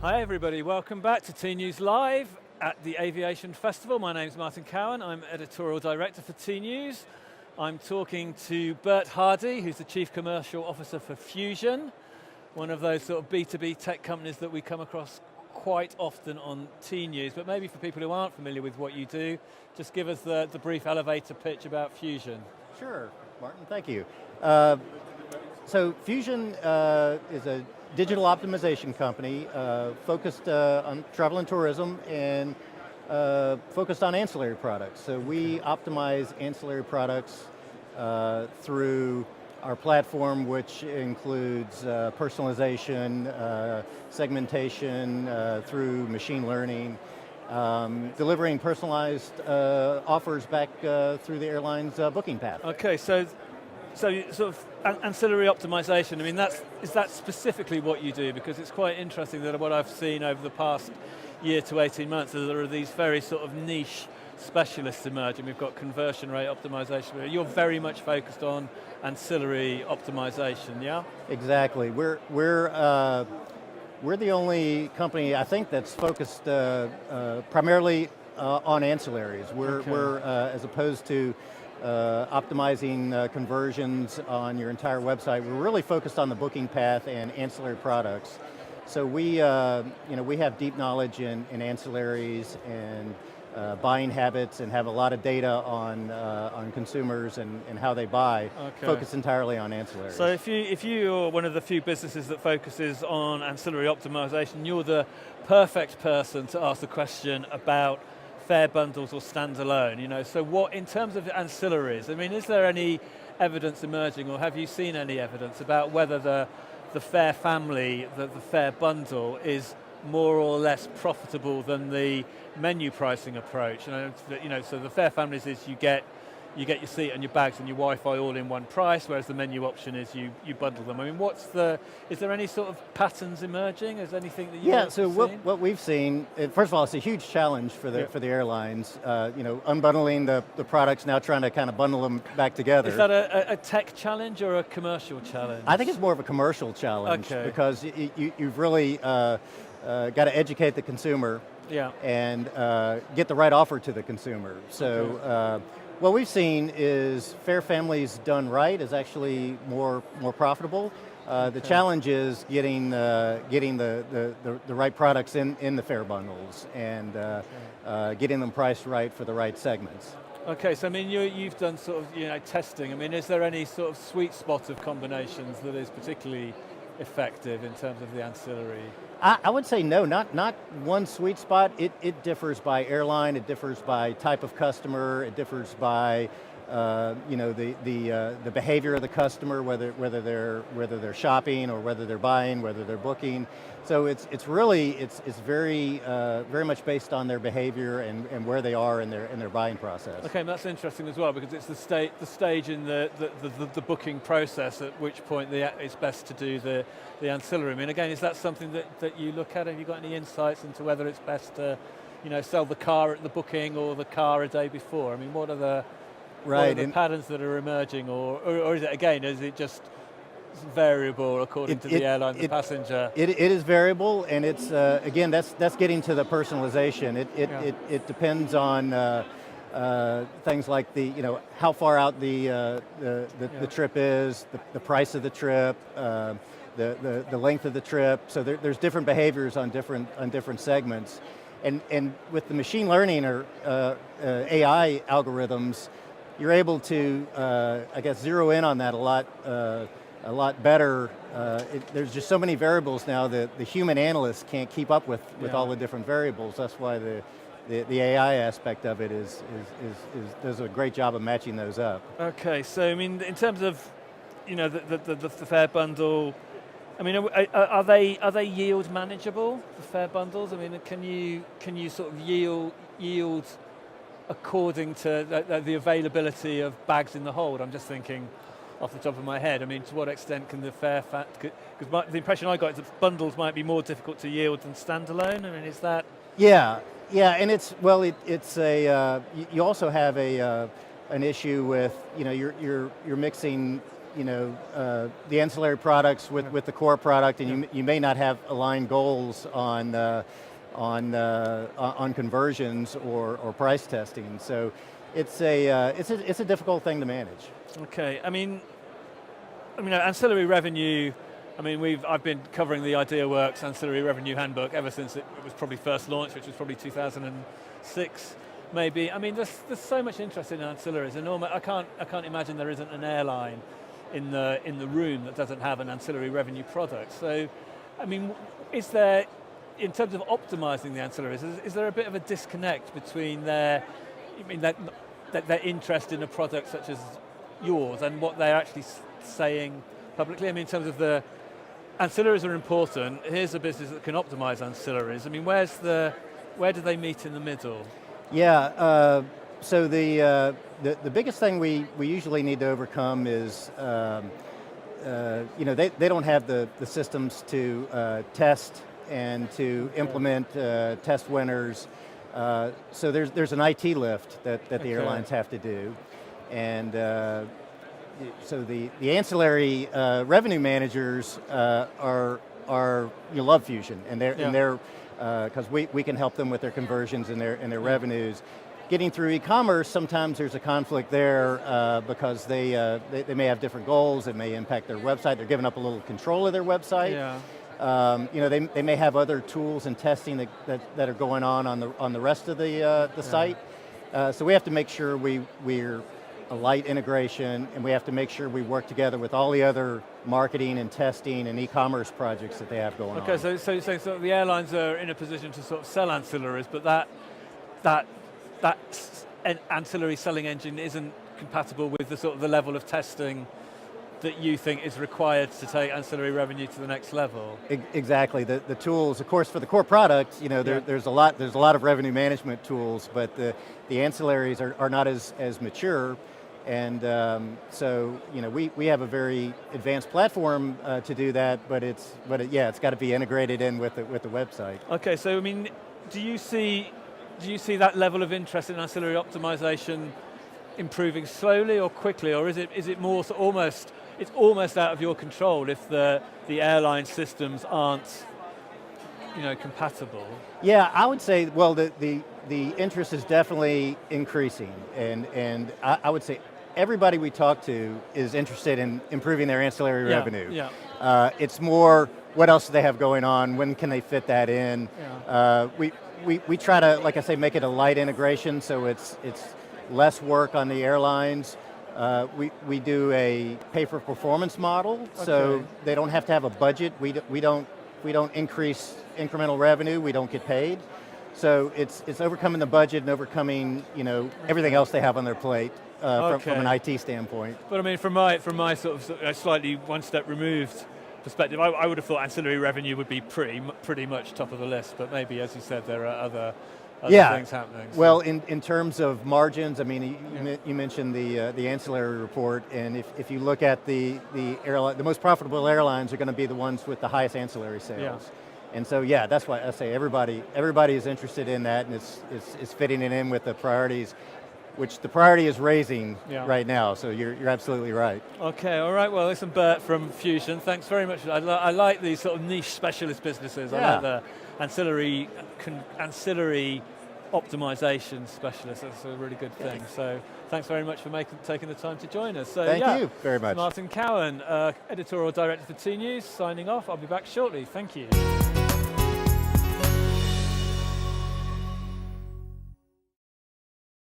Hi everybody, welcome back to tnoozLIVE at the Aviation Festival. My name's Martin Cowan, I'm Editorial Director for tNews. I'm talking to Bert Hardy, who's the Chief Commercial Officer for Fusion, one of those sort of B2B tech companies that we come across quite often on tNews, but maybe for people who aren't familiar with what you do, just give us the brief elevator pitch about Fusion. Sure, Martin, thank you. So Fusion is a digital optimization company focused on travel and tourism and focused on ancillary products. So we optimize ancillary products through our platform, which includes personalization, segmentation, through machine learning, delivering personalized offers back through the airline's booking path. Okay, so sort of ancillary optimization, I mean, is that specifically what you do? Because it's quite interesting that what I've seen over the past year to 18 months is there are these very sort of niche specialists emerging. We've got conversion rate optimization. You're very much focused on ancillary optimization, yeah? Exactly. We're the only company, I think, that's focused primarily on ancillaries. We're as opposed to optimizing conversions on your entire website, we're really focused on the booking path and ancillary products. So we have deep knowledge in ancillaries and buying habits, and have a lot of data on consumers and how they buy, focus entirely on ancillaries. So if you're one of the few businesses that focuses on ancillary optimization, you're the perfect person to ask the question about fare bundles or standalone, you know. So what, in terms of ancillaries, I mean, is there any evidence emerging, or have you seen any evidence about whether the fare family, the fare bundle is more or less profitable than the menu pricing approach? You know, so the fare families is you get your seat and your bags and your Wi-Fi all in one price, whereas the menu option is you bundle them. I mean, is there any sort of patterns emerging? Is there anything that you've seen? What we've seen, first of all, it's a huge challenge for the airlines. You know, unbundling the products, now trying to kind of bundle them back together. Is that a tech challenge or a commercial challenge? I think it's more of a commercial challenge, because you've really got to educate the consumer, and get the right offer to the consumer. So. What we've seen is fare families done right is actually more profitable. The challenge is getting the right products in the fare bundles, and getting them priced right for the right segments. Okay, so I mean, you've done sort of testing. I mean, is there any sort of sweet spot of combinations that is particularly effective in terms of the ancillary? I would say no, not one sweet spot. It differs by airline, it differs by type of customer, it differs by the behavior of the customer, whether they're shopping or whether they're buying, whether they're booking. So it's very much based on their behavior and where they are in their buying process. Okay, that's interesting as well, because it's the stage in the booking process at which point it's best to do the ancillary. I mean, again, is that something that you look at? Have you got any insights into whether it's best to sell the car at the booking or the car a day before? I mean, what are the patterns that are emerging, or is it, again, is it just variable according to the airline, the passenger? It is variable, and it's again, that's getting to the personalization. It depends on things like how far out the trip is, the price of the trip, the length of the trip. So there's different behaviors on different segments, and with the machine learning or AI algorithms, you're able to, I guess, zero in on that a lot better. There's just so many variables now that the human analyst can't keep up with all the different variables. That's why the AI aspect of it does a great job of matching those up. Okay, so I mean, in terms of the fare bundle, I mean, are they yield manageable, the fare bundles? I mean, can you sort of yield according to the availability of bags in the hold? I'm just thinking off the top of my head. I mean, to what extent can the fare because the impression I got is that bundles might be more difficult to yield than standalone. I mean, is that? Yeah, and it's you also have an issue with you're mixing the ancillary products with the core product, and you may not have aligned goals on conversions or price testing. So it's a difficult thing to manage. Okay, I mean, ancillary revenue. I've been covering the IdeaWorks Ancillary Revenue Handbook ever since it was probably first launched, which was probably 2006, maybe. There's so much interest in ancillaries. Enormous. I can't imagine there isn't an airline in the room that doesn't have an ancillary revenue product. So, is there, in terms of optimizing the ancillaries, is there a bit of a disconnect between their interest in a product such as yours and what they're actually saying publicly? In terms of the ancillaries are important, here's a business that can optimize ancillaries. Where do they meet in the middle? Yeah, so the biggest thing we usually need to overcome is, they don't have the systems to test and to implement test winners. So there's an IT lift that the airlines have to do. And so the ancillary revenue managers love Fusion, and they're because we can help them with their conversions and their revenues. Getting through e-commerce, sometimes there's a conflict there because they may have different goals. It may impact their website. They're giving up a little control of their website. Yeah. They may have other tools and testing that are going on the rest of the site. So we have to make sure we're a light integration, and we have to make sure we work together with all the other marketing and testing and e-commerce projects that they have going on. Okay, so the airlines are in a position to sort of sell ancillaries, but that ancillary selling engine isn't compatible with the level of testing that you think is required to take ancillary revenue to the next level. Exactly. The tools, of course, for the core product, there's a lot of revenue management tools, but the ancillaries are not as mature. And so we have a very advanced platform to do that, but it's got to be integrated in with the website. Okay, so do you see that level of interest in ancillary optimization improving slowly or quickly, or is it more it's almost out of your control if the airline systems aren't compatible? Yeah, I would say, well, the interest is definitely increasing, and I would say everybody we talk to is interested in improving their ancillary revenue. Yeah. It's more, what else do they have going on? When can they fit that in? Yeah. We try to, like I say, make it a light integration, so it's less work on the airlines. We do a pay-for-performance model, so they don't have to have a budget. We don't increase incremental revenue. We don't get paid. So it's overcoming the budget and overcoming everything else they have on their plate from an IT standpoint. But from my sort of slightly one step removed perspective, I would have thought ancillary revenue would be pretty much top of the list. But maybe, as you said, there are other things happening. So. Well, in terms of margins, you mentioned the ancillary report, and if you look at the most profitable airlines are going to be the ones with the highest ancillary sales. Yeah. And so that's why I say everybody is interested in that, and it's fitting it in with the priorities, which the priority is raising right now. So you're absolutely right. Okay, all right. Well, listen, Bert from Fusion, thanks very much. I like these sort of niche specialist businesses. I like the ancillary optimization specialists. That's a really good thing. So thanks very much for taking the time to join us. So, Thank you very much. Martin Cowan, editorial director for tNews, signing off. I'll be back shortly. Thank you.